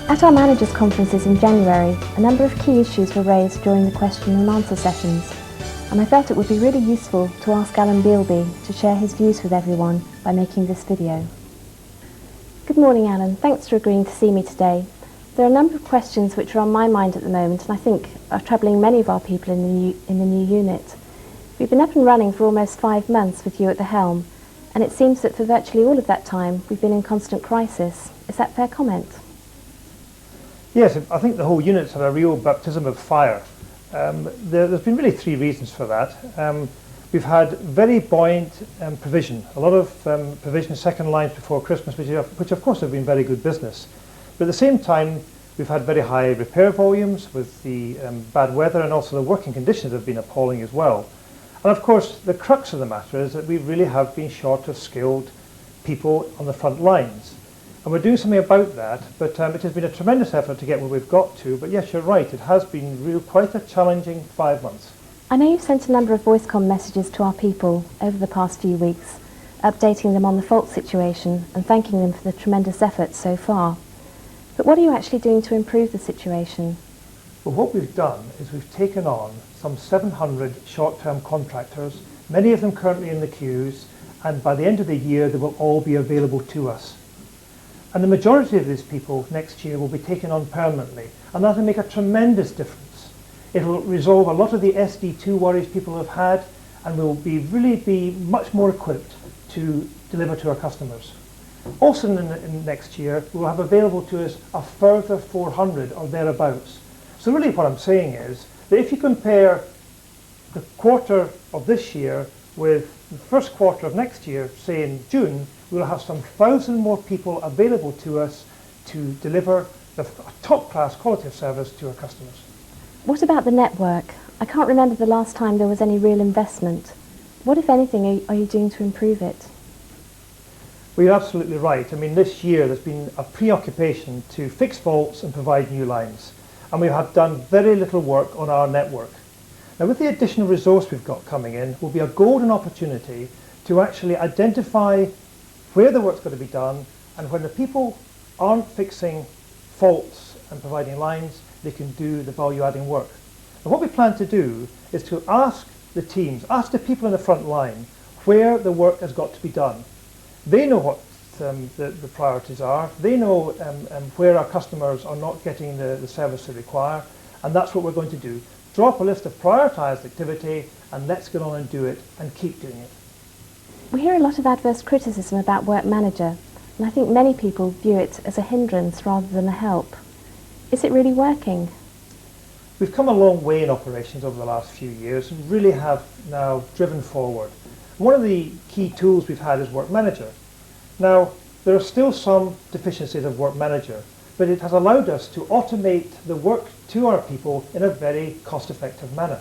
At our managers' conferences in January, a number of key issues were raised during the question and answer sessions, and I felt it would be really useful to ask Alan Bealby to share his views with everyone by making this video. Good morning, Alan. Thanks for agreeing to see me today. There are a number of questions which are on my mind at the moment and I think are troubling many of our people in the new unit. We've been up and running for almost 5 months with you at the helm, and it seems that for virtually all of that time we've been in constant crisis. Is that fair comment? Yes, I think the whole unit's had a real baptism of fire. There's been really 3 reasons for that. We've had very buoyant provision, a lot of provision second lines before Christmas, which of course have been very good business. But at the same time, we've had very high repair volumes with the bad weather, and also the working conditions have been appalling as well. And of course, the crux of the matter is that we really have been short of skilled people on the front lines. And we're doing something about that, but it has been a tremendous effort to get where we've got to. But yes, you're right, it has been quite a challenging 5 months. I know you've sent a number of voice-com messages to our people over the past few weeks, updating them on the fault situation and thanking them for the tremendous efforts so far. But what are you actually doing to improve the situation? Well, what we've done is we've taken on some 700 short-term contractors, many of them currently in the queues, and by the end of the year they will all be available to us. And the majority of these people next year will be taken on permanently, and that will make a tremendous difference. It will resolve a lot of the SD2 worries people have had, and will really be much more equipped to deliver to our customers. Also in next year, we'll have available to us a further 400 or thereabouts. So really what I'm saying is that if you compare the quarter of this year with the first quarter of next year, say in June, we'll have some 1,000 more people available to us to deliver a top-class quality of service to our customers. What about the network? I can't remember the last time there was any real investment. What, if anything, are you doing to improve it? Well, you're absolutely right. I mean, this year there's been a preoccupation to fix faults and provide new lines. And we have done very little work on our network. Now, with the additional resource we've got coming in, will be a golden opportunity to actually identify where the work's going to be done, and when the people aren't fixing faults and providing lines, they can do the value-adding work. And what we plan to do is to ask the teams, ask the people in the front line where the work has got to be done. They know what the priorities are. They know where our customers are not getting the service they require, and that's what we're going to do. Draw up a list of prioritised activity, and let's get on and do it, and keep doing it. We hear a lot of adverse criticism about Work Manager, and I think many people view it as a hindrance rather than a help. Is it really working? We've come a long way in operations over the last few years and really have now driven forward. One of the key tools we've had is Work Manager. Now, there are still some deficiencies of Work Manager, but it has allowed us to automate the work to our people in a very cost-effective manner.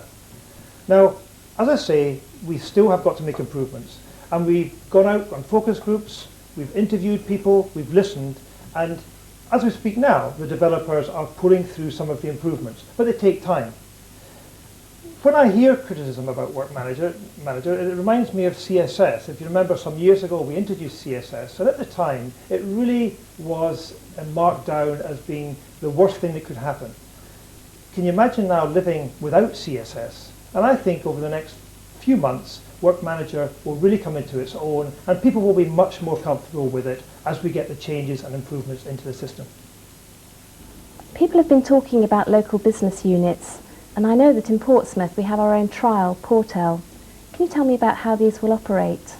Now, as I say, we still have got to make improvements, and we've gone out on focus groups, we've interviewed people, we've listened, and as we speak now, the developers are pulling through some of the improvements, but they take time. When I hear criticism about Work Manager, it reminds me of CSS. If you remember, some years ago we introduced CSS, and at the time it really was marked down as being the worst thing that could happen. Can you imagine now living without CSS? And I think over the next few months, Work Manager will really come into its own, and people will be much more comfortable with it as we get the changes and improvements into the system. People have been talking about local business units, and I know that in Portsmouth we have our own trial, Portel. Can you tell me about how these will operate?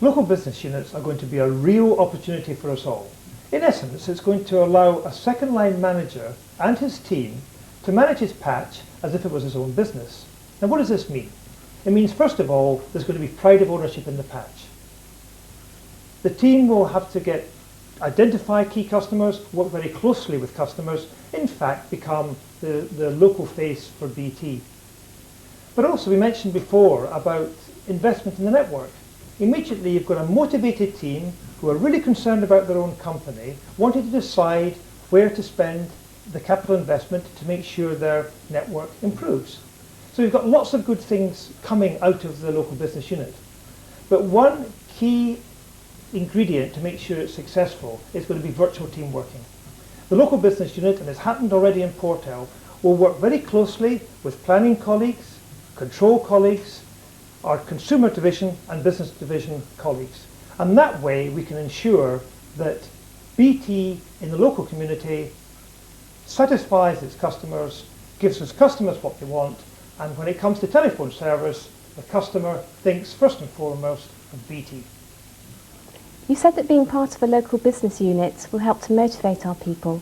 Local business units are going to be a real opportunity for us all. In essence, it's going to allow a second-line manager and his team to manage his patch as if it was his own business. Now, what does this mean? It means, first of all, there's going to be pride of ownership in the patch. The team will have to identify key customers, work very closely with customers, in fact become the local face for BT. But also, we mentioned before about investment in the network. Immediately you've got a motivated team who are really concerned about their own company, wanting to decide where to spend the capital investment to make sure their network improves. So we've got lots of good things coming out of the local business unit. But one key ingredient to make sure it's successful is going to be virtual team working. The local business unit, and it's happened already in Portel, will work very closely with planning colleagues, control colleagues, our consumer division and business division colleagues. And that way we can ensure that BT in the local community satisfies its customers, gives its customers what they want, and when it comes to telephone service, the customer thinks first and foremost of BT. You said that being part of a local business unit will help to motivate our people.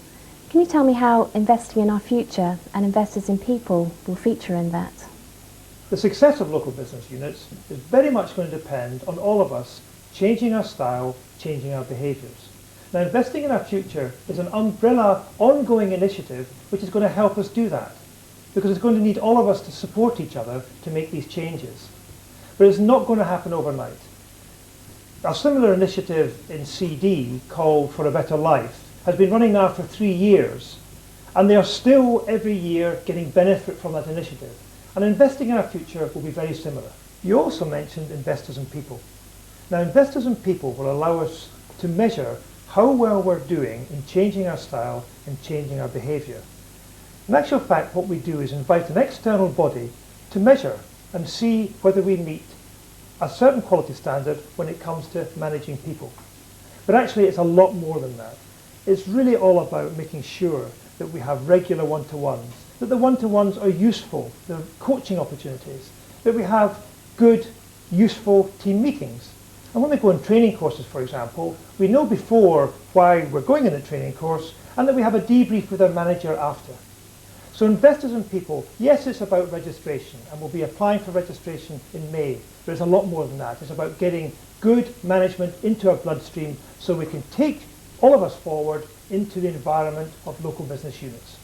Can you tell me how investing in our future and investors in people will feature in that? The success of local business units is very much going to depend on all of us changing our style, changing our behaviours. Now, investing in our future is an umbrella, ongoing initiative which is going to help us do that, because it's going to need all of us to support each other to make these changes. But it's not going to happen overnight. A similar initiative in CD called For a Better Life has been running now for 3 years, and they are still every year getting benefit from that initiative. And investing in our future will be very similar. You also mentioned investors and people. Now, investors and people will allow us to measure how well we're doing in changing our style and changing our behaviour. In actual fact, what we do is invite an external body to measure and see whether we meet a certain quality standard when it comes to managing people. But actually, it's a lot more than that. It's really all about making sure that we have regular one-to-ones, that the one-to-ones are useful, the coaching opportunities, that we have good, useful team meetings. And when we go on training courses, for example, we know before why we're going in a training course, and that we have a debrief with our manager after. So investors and people, yes, it's about registration, and we'll be applying for registration in May, but it's a lot more than that. It's about getting good management into our bloodstream so we can take all of us forward into the environment of local business units.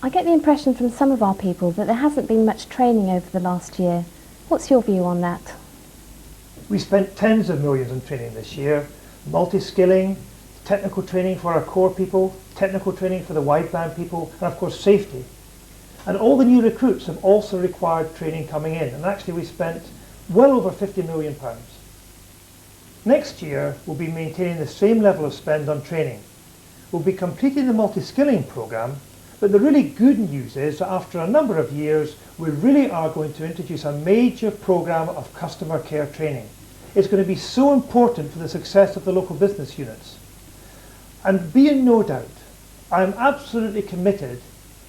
I get the impression from some of our people that there hasn't been much training over the last year. What's your view on that? We spent tens of millions on training this year, multi-skilling, technical training for our core people, technical training for the wideband people, and of course safety. And all the new recruits have also required training coming in, and actually we spent well over £50 million. Next year we'll be maintaining the same level of spend on training. We'll be completing the multi-skilling programme, but the really good news is that after a number of years we really are going to introduce a major programme of customer care training. It's going to be so important for the success of the local business units. And be in no doubt, I'm absolutely committed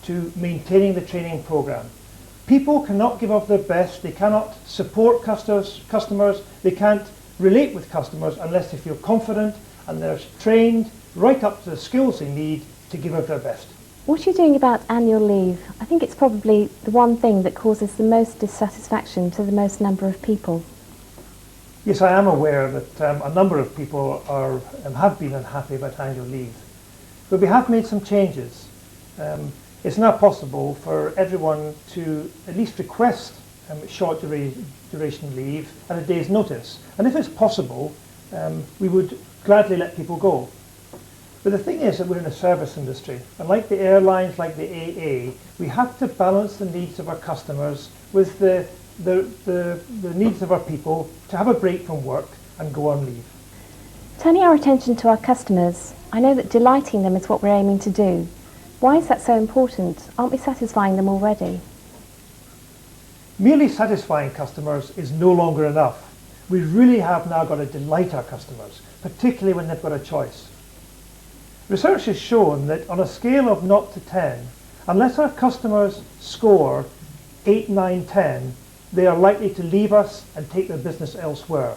to maintaining the training programme. People cannot give up their best, they cannot support customers, they can't relate with customers unless they feel confident and they're trained right up to the skills they need to give up their best. What are you doing about annual leave? I think it's probably the one thing that causes the most dissatisfaction to the most number of people. Yes, I am aware that a number of people have been unhappy about annual leave. But we have made some changes. It's now possible for everyone to at least request short duration leave at a day's notice. And if it's possible, we would gladly let people go. But the thing is that we're in a service industry, and like the airlines, like the AA, we have to balance the needs of our customers with the needs of our people to have a break from work and go on leave. Turning our attention to our customers, I know that delighting them is what we're aiming to do. Why is that so important? Aren't we satisfying them already? Merely satisfying customers is no longer enough. We really have now got to delight our customers, particularly when they've got a choice. Research has shown that on a scale of 0 to 10, unless our customers score 8, 9, 10, they are likely to leave us and take their business elsewhere.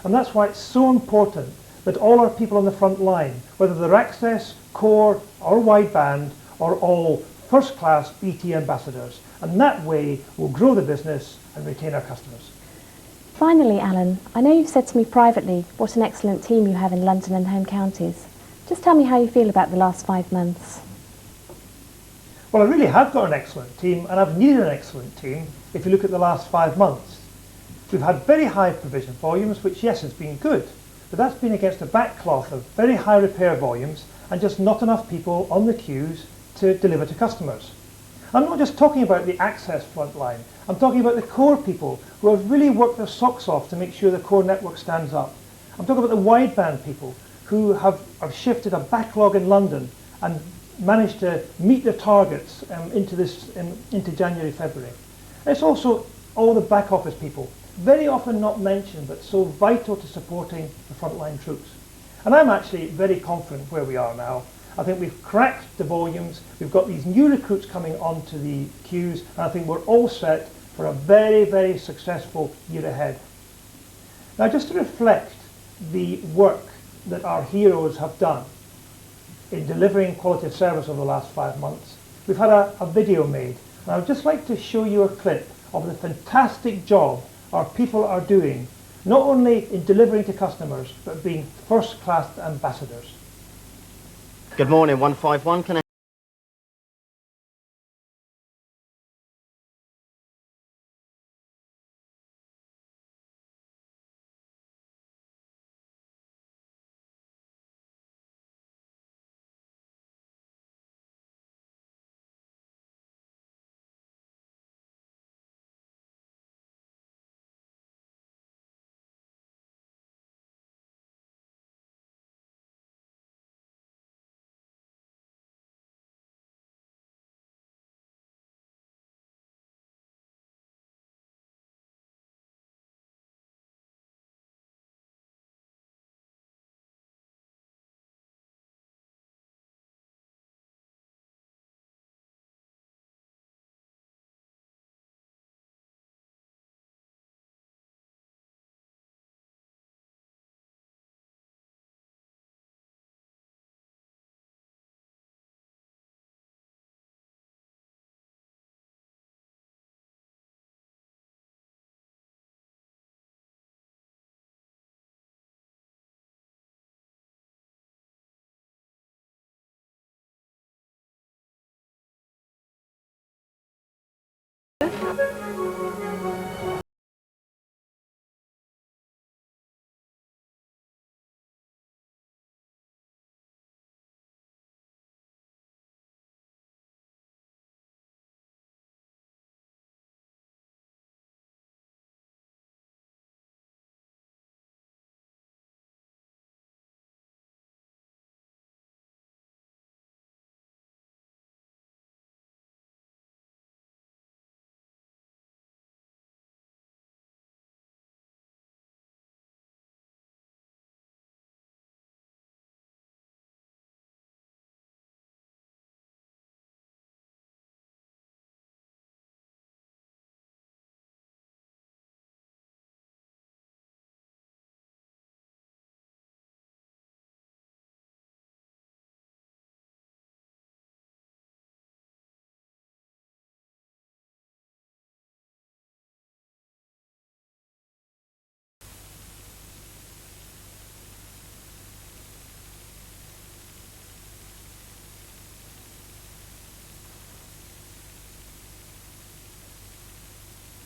And that's why it's so important that all our people on the front line, whether they're access, core or wideband, are all first-class BT ambassadors. And that way we'll grow the business and retain our customers. Finally, Alan, I know you've said to me privately what an excellent team you have in London and home counties. Just tell me how you feel about the last 5 months. Well, I really have got an excellent team, and I've needed an excellent team if you look at the last 5 months. We've had very high provision volumes, which yes, has been good, but that's been against a backcloth of very high repair volumes and just not enough people on the queues to deliver to customers. I'm not just talking about the access front line, I'm talking about the core people who have really worked their socks off to make sure the core network stands up. I'm talking about the wideband people who have shifted a backlog in London and managed to meet their targets into January, February. It's also all the back office people, very often not mentioned, but so vital to supporting the frontline troops. And I'm actually very confident where we are now. I think we've cracked the volumes, we've got these new recruits coming onto the queues, and I think we're all set for a very, very successful year ahead. Now, just to reflect the work that our heroes have done in delivering quality of service over the last 5 months, we've had a video made, and I would just like to show you a clip of the fantastic job our people are doing, not only in delivering to customers, but being first-class ambassadors. Good morning, 151. Can I